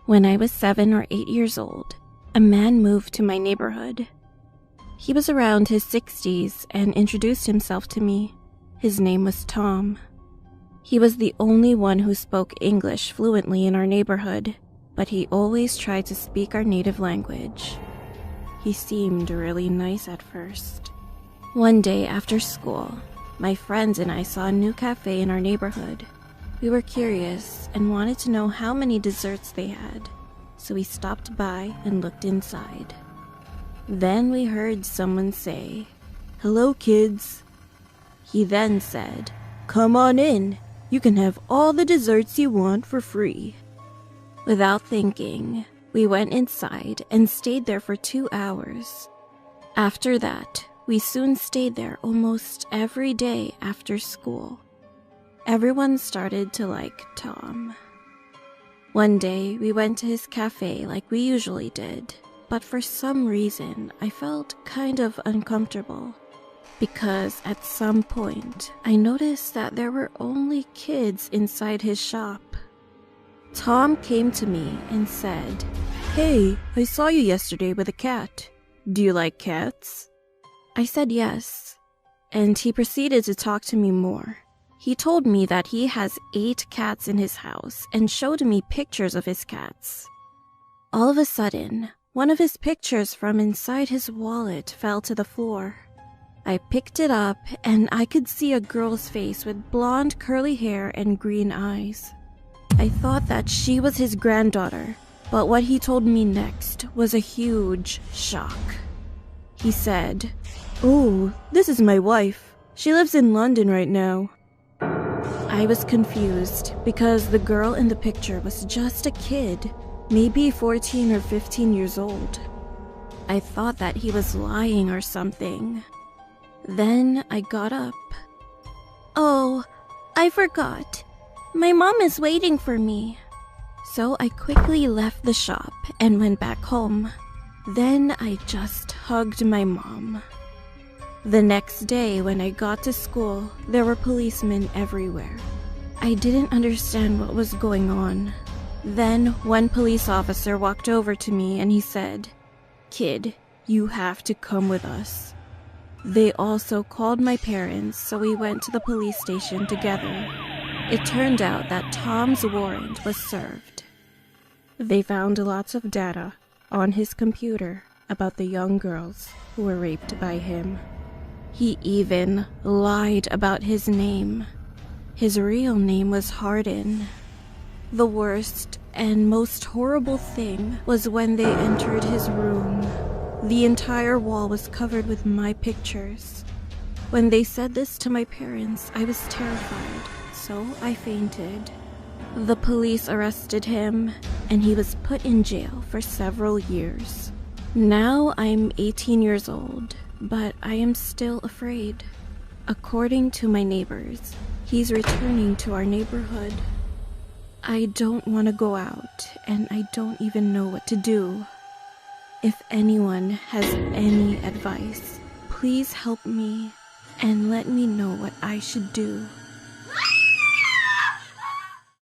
When I was 7 or 8 years old, a man moved to my neighborhood. He was around his 60s and introduced himself to me. His name was Tom. He was the only one who spoke English fluently in our neighborhood, but he always tried to speak our native language. He seemed really nice at first. One day after school, my friends and I saw a new cafe in our neighborhood. We were curious and wanted to know how many desserts they had, so we stopped by and looked inside. Then we heard someone say, "Hello, kids." He then said, "Come on in. You can have all the desserts you want for free." Without thinking, we went inside and stayed there for 2 hours. After that, we soon stayed there almost every day after school. Everyone started to like Tom. One day, we went to his cafe like we usually did, but for some reason, I felt kind of uncomfortable. Because at some point, I noticed that there were only kids inside his shop. Tom came to me and said, "Hey, I saw you yesterday with a cat. Do you like cats?" I said yes, and he proceeded to talk to me more. He told me that he has 8 cats in his house and showed me pictures of his cats. All of a sudden, one of his pictures from inside his wallet fell to the floor. I picked it up and I could see a girl's face with blonde curly hair and green eyes. I thought that she was his granddaughter, but what he told me next was a huge shock. He said, "Oh, this is my wife. She lives in London right now." I was confused because the girl in the picture was just a kid, maybe 14 or 15 years old. I thought that he was lying or something. Then I got up. "Oh, I forgot. My mom is waiting for me." So I quickly left the shop and went back home. Then I just hugged my mom. The next day when I got to school, there were policemen everywhere. I didn't understand what was going on. Then one police officer walked over to me and he said, "Kid, you have to come with us." They also called my parents, so we went to the police station together. It turned out that Tom's warrant was served. They found lots of data on his computer about the young girls who were raped by him. He even lied about his name. His real name was Hardin. The worst and most horrible thing was when they entered his room. The entire wall was covered with my pictures. When they said this to my parents, I was terrified, so I fainted. The police arrested him, and he was put in jail for several years. Now I'm 18 years old, but I am still afraid. According to my neighbors, he's returning to our neighborhood. I don't want to go out, and I don't even know what to do. If anyone has any advice, please help me and let me know what I should do.